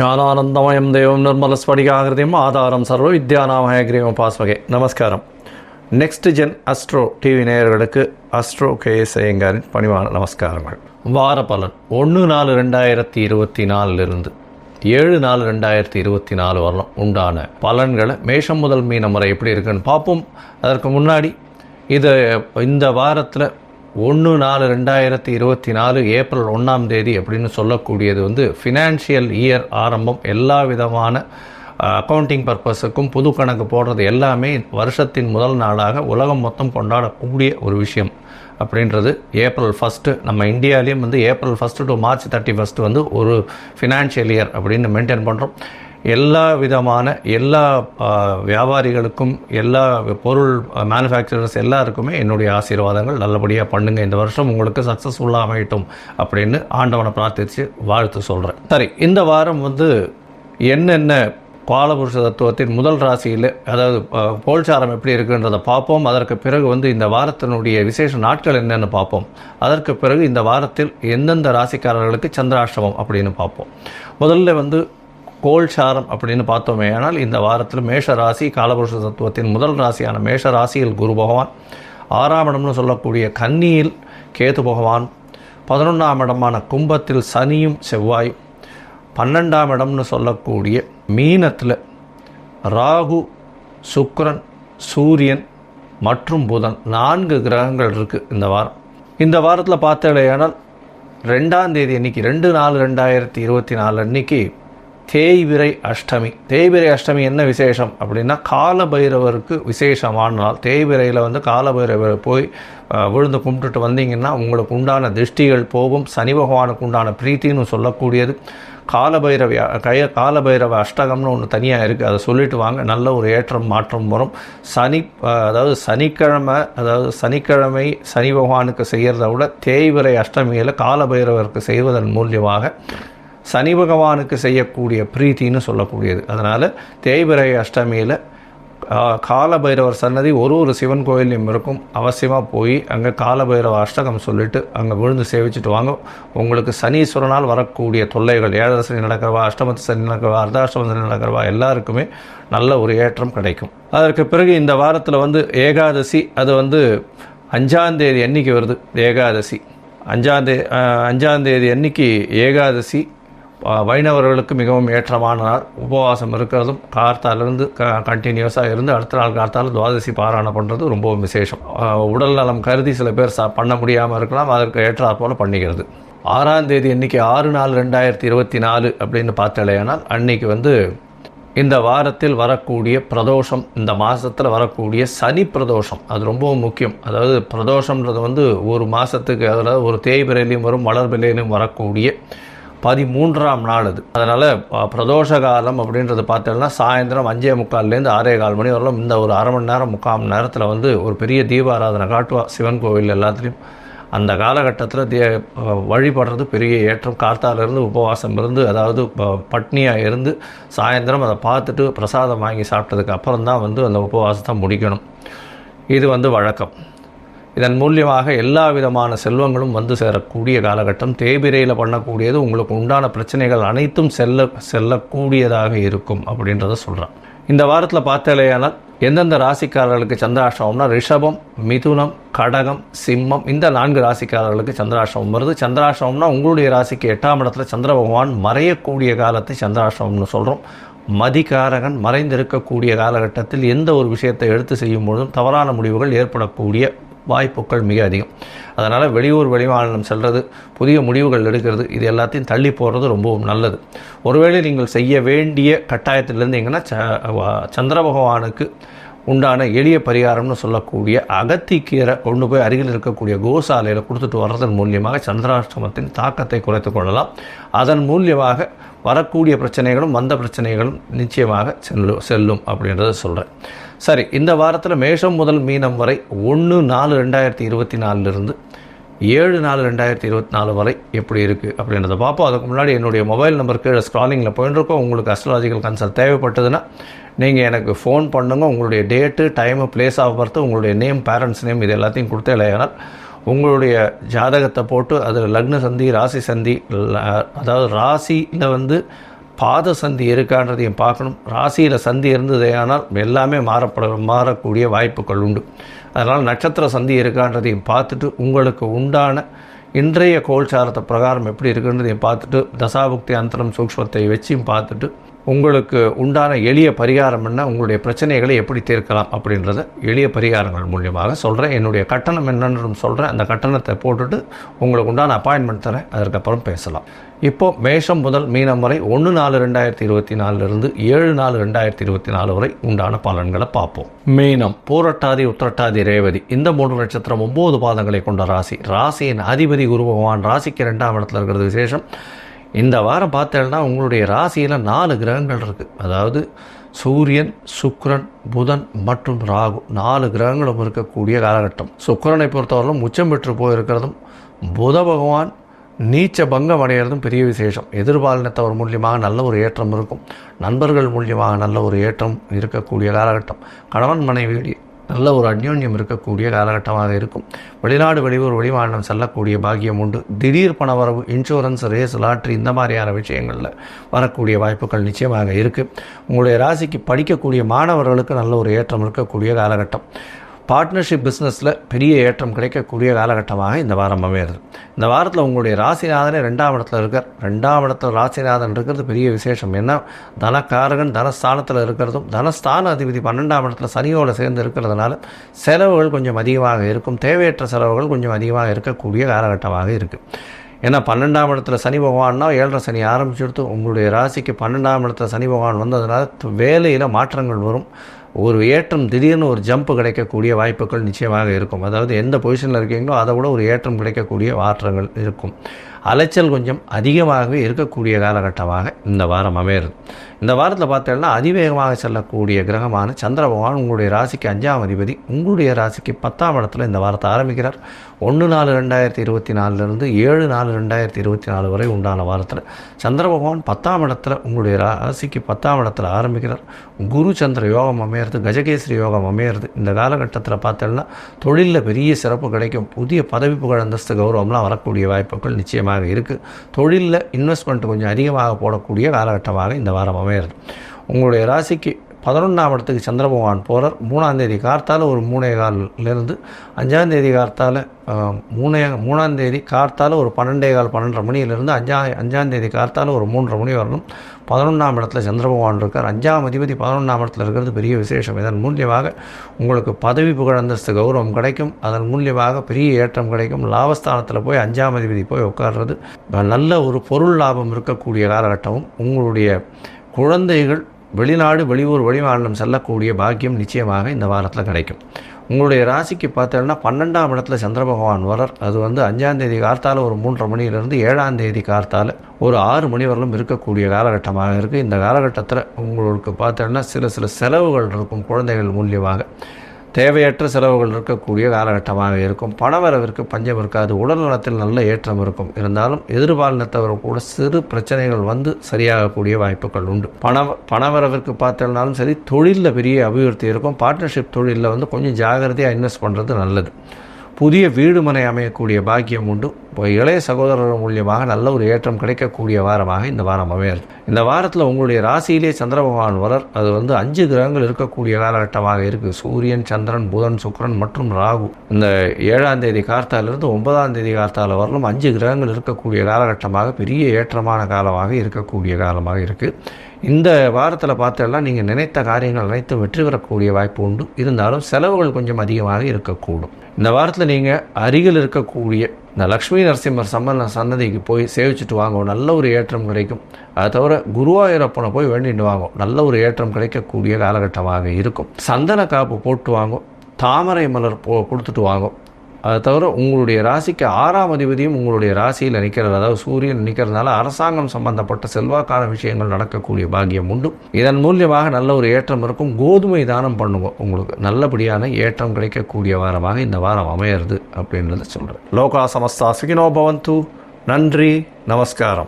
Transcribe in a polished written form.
ஞானானந்தமயம் தேவம் நிர்மலஸ்படிகாகிருதியும் ஆதாரம் சர்வ வித்யாநாமயகிரியம் பாஸ்வகே. நமஸ்காரம். நெக்ஸ்ட் ஜென் அஸ்ட்ரோ டிவி நேயர்களுக்கு அஸ்ட்ரோ கேஎஸ் ஐயங்காரின் பணிவான நமஸ்காரங்கள். வார பலன் 1/4/2024 7/4/2024 வரலாம் உண்டான பலன்களை மேஷம் முதல் மீனம் வரை எப்படி இருக்குன்னு பார்ப்போம். அதற்கு முன்னாடி இந்த வாரத்தில் 1/4/2024 ஏப்ரல் 1 அப்படின்னு சொல்லக்கூடியது ஃபினான்ஷியல் இயர் ஆரம்பம். எல்லா விதமான அக்கௌண்டிங் பர்பஸுக்கும் புது கணக்கு போடுறது எல்லாமே வருஷத்தின் முதல் நாளாக உலகம் மொத்தம் கொண்டாடக்கூடிய ஒரு விஷயம் அப்படின்றது ஏப்ரல் 1 நம்ம இந்தியாவிலையும் ஏப்ரல் 1 டு மார்ச் 31 ஒரு ஃபினான்ஷியல் இயர் அப்படின்னு மெயின்டைன் பண்ணுறோம். எல்லா விதமான எல்லா வியாபாரிகளுக்கும் எல்லா பொருள் மேனுஃபேக்சரர்ஸ் எல்லாருக்குமே என்னுடைய ஆசீர்வாதங்கள். நல்லபடியாக பண்ணுங்கள், இந்த வருஷம் உங்களுக்கு சக்ஸஸ்ஃபுல்லாக அமையட்டும் அப்படின்னு ஆண்டவனை பிரார்த்தித்து வாழ்த்து சொல்கிறேன். சரி, இந்த வாரம் என்னென்ன காலபுருஷ தத்துவத்தின் முதல் ராசியில் அதாவது கோல்சாரம் எப்படி இருக்குன்றதை பார்ப்போம். அதற்கு பிறகு இந்த வாரத்தினுடைய விசேஷ நாட்கள் என்னென்னு பார்ப்போம். அதற்கு பிறகு இந்த வாரத்தில் எந்தெந்த ராசிக்காரர்களுக்கு சந்திராஷ்டமம் அப்படின்னு பார்ப்போம். முதல்ல கோல்சாரம் அப்படின்னு பார்த்தோமே ஆனால் இந்த வாரத்தில் மேஷ ராசி காலபுருஷ தத்துவத்தின் முதல் ராசியான மேஷ ராசியில் குரு பகவான், 6ஆம் இடம்னு சொல்லக்கூடிய கன்னியில் கேது பகவான், 11ஆம் இடமான கும்பத்தில் சனியும் செவ்வாயும், 12ஆம் இடம்னு சொல்லக்கூடிய மீனத்தில் ராகு, சுக்கிரன், சூரியன் மற்றும் புதன் 4 கிரகங்கள் இருக்குது இந்த வாரம். இந்த வாரத்தில் பார்த்தேனால் 2ஆம் தேதி அன்னைக்கு 2/4/2024 அன்னைக்கு தேய்பிறை அஷ்டமி. தேய்பிறை அஷ்டமி என்ன விசேஷம் அப்படின்னா காலபைரவருக்கு விசேஷமான நாள். தேய்பிறையில் காலபைரவர் போய் விழுந்து கும்பிட்டுட்டு வந்தீங்கன்னா உங்களுக்கு உண்டான திருஷ்டிகள் போகும். சனி பகவானுக்கு உண்டான பிரீத்தின்னு சொல்லக்கூடியது. காலபைரவ அஷ்டகம்னு ஒன்று தனியாக இருக்குது, அதை சொல்லிட்டு வாங்க. நல்ல ஒரு ஏற்றம் மாற்றம் வரும். சனிக்கிழமை சனி பகவானுக்கு செய்கிறத விட தேய்பிறை அஷ்டமியில் காலபைரவருக்கு செய்வதன் மூலியமாக சனி பகவானுக்கு செய்யக்கூடிய பிரீத்தின்னு சொல்லக்கூடியது. அதனால் தேய்பிறை அஷ்டமியில் காலபைரவர் சன்னதி ஒரு சிவன் கோயிலையும் இருக்கும். அவசியமாக போய் அங்கே காலபைரவ அஷ்டகம் சொல்லிவிட்டு அங்கே விழுந்து சேவிச்சுட்டு வாங்க. உங்களுக்கு சனீஸ்வரனால் வரக்கூடிய தொல்லைகள், 7 சனி நடக்கிறவா, அஷ்டமத்து சனி நடக்கிறவா, அர்த்தாஷ்டம சனி நடக்கிறவா எல்லாருக்குமே நல்ல ஒரு ஏற்றம் கிடைக்கும். அதற்கு பிறகு இந்த வாரத்தில் ஏகாதசி, அது 5ஆம் தேதி அன்னைக்கு வருது. ஏகாதசி 5ஆம் தேதி அன்னைக்கு ஏகாதசி வைணவர்களுக்கு மிகவும் ஏற்றமான நாள். உபவாசம் இருக்கிறதும் கார்த்தாலிருந்து கண்டினியூஸாக இருந்து அடுத்த நாள் கார்த்தால் துவாதசி பாராயணம் பண்ணுறது ரொம்பவும் விசேஷம். உடல் நலம் கருதி சில பேர் பண்ண முடியாமல் இருக்கலாம், அதற்கு ஏற்றாற் போல் பண்ணிக்கிறது. 6ஆம் தேதி அன்றைக்கி 6/4/2024 அப்படின்னு பார்த்தாலேனால் அன்றைக்கி இந்த வாரத்தில் வரக்கூடிய பிரதோஷம், இந்த மாதத்தில் வரக்கூடிய சனி பிரதோஷம், அது ரொம்பவும் முக்கியம். அதாவது பிரதோஷம்ன்றது ஒரு மாதத்துக்கு, அதில் ஒரு தேய்பிரையிலையும் வரும் வளர்பிரையிலையும் வரக்கூடிய 13ஆம் நாள் அது. அதனால் பிரதோஷ காலம் அப்படின்றது பார்த்தோம்னா சாயந்தரம் 5:45 6:15 மணி வரலாம். இந்த ஒரு அரை மணி நேரம் 3/4 மணி நேரத்தில் ஒரு பெரிய தீபாராதனை காட்டுவா சிவன் கோவில் எல்லாத்துலேயும். அந்த காலகட்டத்தில் வழிபடுறது பெரிய ஏற்றம். கார்த்தாலிருந்து உபவாசம் இருந்து, அதாவது பட்னியாக இருந்து சாயந்தரம் அதை பார்த்துட்டு பிரசாதம் வாங்கி சாப்பிட்டதுக்கு அப்புறம் தான் அந்த உபவாசத்தை முடிக்கணும். இது வழக்கம். இதன் மூலியமாக எல்லா விதமான செல்வங்களும் சேரக்கூடிய காலகட்டம். தேய்பிரையில் பண்ணக்கூடியது உங்களுக்கு உண்டான பிரச்சனைகள் அனைத்தும் செல்லக்கூடியதாக இருக்கும் அப்படின்றத சொல்கிறேன். இந்த வாரத்தில் பார்த்தாலேயானால் எந்தெந்த ராசிக்காரர்களுக்கு சந்திராஷ்டமம்னா ரிஷபம், மிதுனம், கடகம், சிம்மம், இந்த 4 ராசிக்காரர்களுக்கு சந்திராஷ்டமம் வருது. சந்திராஷ்டமம்னா உங்களுடைய ராசிக்கு 8ஆம் இடத்துல சந்திர பகவான் மறையக்கூடிய காலத்தை சந்திராஷ்டமம்னு சொல்கிறோம். மதிகாரகன் மறைந்திருக்கக்கூடிய காலகட்டத்தில் எந்த ஒரு விஷயத்தை எடுத்து செய்யும் பொழுதும் தவறான முடிவுகள் ஏற்படக்கூடிய வாய்ப்புகள் மிக அதிகம். அதனால் வெளியூர் வெளிமாநிலம் செல்வது, புதிய முடிவுகள் எடுக்கிறது, இது எல்லாத்தையும் தள்ளி போடுறது ரொம்பவும் நல்லது. ஒருவேளை நீங்கள் செய்ய வேண்டிய கட்டாயத்தில் இருந்தீங்கன்னா சந்திர பகவானுக்கு உண்டான எளிய பரிகாரம்னு சொல்லக்கூடிய அகத்திக்கீரை கொண்டு போய் அருகில் இருக்கக்கூடிய கோசாலையில் கொடுத்துட்டு வர்றதன் மூலியமாக சந்திராஷ்டமத்தின் தாக்கத்தை குறைத்து கொள்ளலாம். அதன் மூலியமாக வரக்கூடிய பிரச்சனைகளும் வந்த பிரச்சனைகளும் நிச்சயமாக செல்லும் அப்படின்றத சொல்கிறேன். சரி, இந்த வாரத்தில் மேஷம் முதல் மீனம் வரை 1/4/2024 7/4/2024 வரை எப்படி இருக்குது அப்படின்றத பார்ப்போம். அதுக்கு முன்னாடி என்னுடைய மொபைல் நம்பர் கீழே ஸ்க்ராலிங்கில் போயிட்டுருக்கோம். உங்களுக்கு அஸ்ட்ராலஜிக்கல் கன்சல்ட் தேவைப்பட்டதுன்னா நீங்கள் எனக்கு ஃபோன் பண்ணுங்க. உங்களுடைய date, time, place of birth, உங்களுடைய நேம், பேரண்ட்ஸ் நேம், இது எல்லாத்தையும் கொடுத்தே இல்லையானால் உங்களுடைய ஜாதகத்தை போட்டு அதில் லக்ன சந்தி, ராசி சந்தி, அதாவது ராசியில் பாத சந்தி இருக்கான்றதையும் பார்க்கணும். ராசியில் சந்தி இருந்ததேயானால் எல்லாமே மாறக்கூடிய வாய்ப்புகள் உண்டு. அதனால் நட்சத்திர சந்தி இருக்கான்றதையும் பார்த்துட்டு உங்களுக்கு உண்டான இன்றைய கோல்சாரத்தை பிரகாரம் எப்படி இருக்குன்றதையும் பார்த்துட்டு தசாபுக்தி அந்தரம் சூக்ஷ்மத்தை வச்சியும் பார்த்துட்டு உங்களுக்கு உண்டான எளிய பரிகாரம் என்ன, உங்களுடைய பிரச்சனைகளை எப்படி தீர்க்கலாம் அப்படின்றத எளிய பரிகாரங்கள் மூலியமாக சொல்கிறேன். என்னுடைய கட்டணம் என்னன்னு சொல்கிறேன். அந்த கட்டணத்தை போட்டுட்டு உங்களுக்கு உண்டான அப்பாயின்மெண்ட் தரேன். அதற்கப்புறம் பேசலாம். இப்போது மேஷம் முதல் மீனம் வரை 1/4/2024 7/4/2024 வரை உண்டான பலன்களை பார்ப்போம். மீனம் பூரட்டாதி உத்திரட்டாதி ரேவதி இந்த 3 நட்சத்திரம் 9 பாதங்களை கொண்ட ராசி. ராசியின் அதிபதி குரு பகவான் ராசிக்கு 2ஆம் இடத்துல இருக்கிறது விசேஷம். இந்த வாரம் பார்த்தேன்னா உங்களுடைய ராசியில் 4 கிரகங்கள் இருக்குது. அதாவது சூரியன், சுக்கிரன், புதன் மற்றும் ராகு 4 கிரகங்களும் இருக்கக்கூடிய காலகட்டம். சுக்கிரனை பொறுத்தவரையிலும் உச்சம் பெற்று போயிருக்கிறதும் புத பகவான் நீச்ச பங்கம் அடைகிறதும் பெரிய விசேஷம். எதிர்பாலினத்தவர் மூலியமாக நல்ல ஒரு ஏற்றம் இருக்கும். நண்பர்கள் மூலியமாக நல்ல ஒரு ஏற்றம் இருக்கக்கூடிய காலகட்டம். கணவன் மனைவி நல்ல ஒரு அந்யோன்யம் இருக்கக்கூடிய காலகட்டமாக இருக்கும். வெளிநாடு வெளியூர் வெளிமாநிலம் செல்லக்கூடிய பாக்கியம் உண்டு. திடீர் பணவரவு, இன்சூரன்ஸ், ரேஸ், லாட்ரி இந்த மாதிரியான விஷயங்களில் வரக்கூடிய வாய்ப்புகள் நிச்சயமாக இருக்குது. உங்களுடைய ராசிக்கு படிக்கக்கூடிய மாணவர்களுக்கு நல்ல ஒரு ஏற்றம் இருக்கக்கூடிய காலகட்டம். பார்ட்னர்ஷிப் பிஸ்னஸில் பெரிய ஏற்றம் கிடைக்கக்கூடிய காலகட்டமாக இந்த வாரம் அமையிறது. இந்த வாரத்தில் உங்களுடைய ராசிநாதனே 2ஆம் இடத்துல இருக்கார். 2ஆம் இடத்துல ராசிநாதன் இருக்கிறது பெரிய விசேஷம். ஏன்னா தனக்காரகன் தனஸ்தானத்தில் இருக்கிறதும் தனஸ்தான அதிபதி 12ஆம் இடத்துல சனியோடு சேர்ந்து இருக்கிறதுனால செலவுகள் கொஞ்சம் அதிகமாக இருக்கும். தேவையற்ற செலவுகள் கொஞ்சம் அதிகமாக இருக்கக்கூடிய காலகட்டமாக இருக்குது. ஏன்னா 12ஆம் இடத்துல சனி பகவான்னா 7.5 சனி ஆரம்பிச்சுடுத்து. உங்களுடைய ராசிக்கு 12ஆம் இடத்துல சனி பகவான் வந்ததுனால வேலையில் மாற்றங்கள் வரும். ஒரு ஏற்றம், திடீர்னு ஒரு ஜம்ப் கிடைக்கக்கூடிய வாய்ப்புகள் நிச்சயமாக இருக்கும். அதாவது எந்த பொசிஷனில் இருக்கீங்களோ அதை விட ஒரு ஏற்றம் கிடைக்கக்கூடிய மாற்றங்கள் இருக்கும். அலைச்சல் கொஞ்சம் அதிகமாகவே இருக்கக்கூடிய காலகட்டமாக இந்த வாரம் அமையிறது. இந்த வாரத்தில் பார்த்தீங்கன்னா அதிவேகமாக செல்லக்கூடிய கிரகமான சந்திர பகவான் உங்களுடைய ராசிக்கு 5ஆம் அதிபதி உங்களுடைய ராசிக்கு 10ஆம் இடத்துல இந்த வாரத்தை ஆரம்பிக்கிறார். 1/4/2024 7/4/2024 வரை உண்டான வாரத்தில் சந்திர பகவான் 10ஆம் இடத்துல உங்களுடைய ராசிக்கு 10ஆம் இடத்துல ஆரம்பிக்கிறார். குரு சந்திர யோகம் அமையிறது, கஜகேசரி யோகம் அமையிறது. இந்த காலகட்டத்தில் பார்த்தோம்னா தொழிலில் பெரிய சிறப்பு கிடைக்கும். புதிய பதவி புகழ் அந்தஸ்து கௌரவம்லாம் வரக்கூடிய வாய்ப்புகள் நிச்சயமாக இருக்குது. தொழிலில் இன்வெஸ்ட்மெண்ட் கொஞ்சம் அதிகமாக போடக்கூடிய காலகட்டமாக இந்த வாரம் அமையிறது. உங்களுடைய ராசிக்கு 11ஆம் இடத்துக்கு சந்திர பகவான் போகிறார். 3ஆம் தேதி கார்த்தால ஒரு 3:15 5ஆம் தேதி கார்த்தால 3ஆம் தேதி கார்த்தால ஒரு 12:15 மணியிலிருந்து 5ஆம் தேதி கார்த்தால ஒரு 3:30 மணி வரணும் 11ஆம் இடத்துல சந்திர பகவான் இருக்கார். 5ஆம் அதிபதி 11ஆம் இடத்துல இருக்கிறது பெரிய விசேஷம். இதன் மூலியமாக உங்களுக்கு பதவி புகழ் அந்தஸ்து கௌரவம் கிடைக்கும். அதன் மூலியமாக பெரிய ஏற்றம் கிடைக்கும். லாபஸ்தானத்தில் போய் 5ஆம் அதிபதி போய் உட்கார்றது நல்ல ஒரு பொருள் லாபம் இருக்கக்கூடிய காலகட்டமும். உங்களுடைய குழந்தைகள் வெளிநாடு வெளியூர் வெளிமாநிலம் செல்லக்கூடிய பாக்கியம் நிச்சயமாக இந்த வாரத்தில் கிடைக்கும். உங்களுடைய ராசிக்கு பார்த்தோன்னா 12ஆம் இடத்துல சந்திர பகவான் வரார். அது 5ஆம் தேதி கார்த்தால ஒரு 3:30 மணியிலிருந்து 7ஆம் தேதி கார்த்தால ஒரு 6 மணி வரலும் இருக்கக்கூடிய காலகட்டமாக இருக்குது. இந்த காலகட்டத்தில் உங்களுக்கு பார்த்தோன்னா சில செலவுகள் இருக்கும். குழந்தைகள் மூலியமாக தேவையற்ற செலவுகள் இருக்கக்கூடிய காலகட்டமாக இருக்கும். பணவரவிற்கு பஞ்சம் இருக்காது. உடல் நலத்தில் நல்ல ஏற்றம் இருக்கும். இருந்தாலும் எதிர்பாலினத்தவர் கூட சிறு பிரச்சனைகள் வந்து சரியாகக்கூடிய வாய்ப்புகள் உண்டு. பணவரவிற்கு பார்த்தோம்னாலும் சரி, தொழிலில் பெரிய அபிவிருத்தி இருக்கும். பார்ட்னர்ஷிப் தொழிலில் கொஞ்சம் ஜாகிரதையாக இன்வெஸ்ட் பண்ணுறது நல்லது. புதிய வீடு மனை அமையக்கூடிய பாக்கியம் உண்டு. இப்போ இளைய சகோதரர் மூலியமாக நல்ல ஒரு ஏற்றம் கிடைக்கக்கூடிய வாரமாக இந்த வாரம் அமையாது. இந்த வாரத்தில் உங்களுடைய ராசியிலே சந்திர பகவான் வரார். அது 5 கிரகங்கள் இருக்கக்கூடிய காலகட்டமாக இருக்குது. சூரியன், சந்திரன், புதன், சுக்கிரன் மற்றும் ராகு. இந்த 7ஆம் தேதி கார்த்தாலிருந்து 9ஆம் தேதி கார்த்தால வரலும் 5 கிரகங்கள் இருக்கக்கூடிய காலகட்டமாக பெரிய ஏற்றமான காலமாக இருக்கக்கூடிய காலமாக இருக்குது. இந்த வாரத்தில் பார்த்தோம்னா நீங்கள் நினைத்த காரியங்கள் அனைத்தும் வெற்றி பெறக்கூடிய வாய்ப்பு உண்டு. இருந்தாலும் செலவுகள் கொஞ்சம் அதிகமாக இருக்கக்கூடும். இந்த வாரத்தில் நீங்கள் அருகில் இருக்கக்கூடிய இந்த லக்ஷ்மி நரசிம்மர் சன்னதிக்கு போய் சேவிச்சுட்டு வாங்க, நல்ல ஒரு ஏற்றம் கிடைக்கும். அதை தவிர குருவாயூரப்பனை போய் வேண்டிட்டு வாங்க, நல்ல ஒரு ஏற்றம் கிடைக்கக்கூடிய காலகட்டமாக இருக்கும். சந்தன காப்பு போட்டு வாங்க, தாமரை மலர் கொடுத்துட்டு வாங்க. அதை தவிர உங்களுடைய ராசிக்கு 6ஆம் அதிபதியும் உங்களுடைய ராசியில் நிற்கிறது, அதாவது சூரியன் நிற்கிறதுனால அரசாங்கம் சம்பந்தப்பட்ட செல்வாக்கான விஷயங்கள் நடக்கக்கூடிய பாக்கியம் உண்டு. இதன் மூலியமாக நல்ல ஒரு ஏற்றம் இருக்கும். கோதுமை தானம் பண்ணுங்க, உங்களுக்கு நல்லபடியான ஏற்றம் கிடைக்கக்கூடிய வாரமாக இந்த வாரம் அமையிறது அப்படின்றத சொல்கிறேன். லோகா சமஸ்தா சுகினோ பவந்து. நன்றி, நமஸ்காரம்.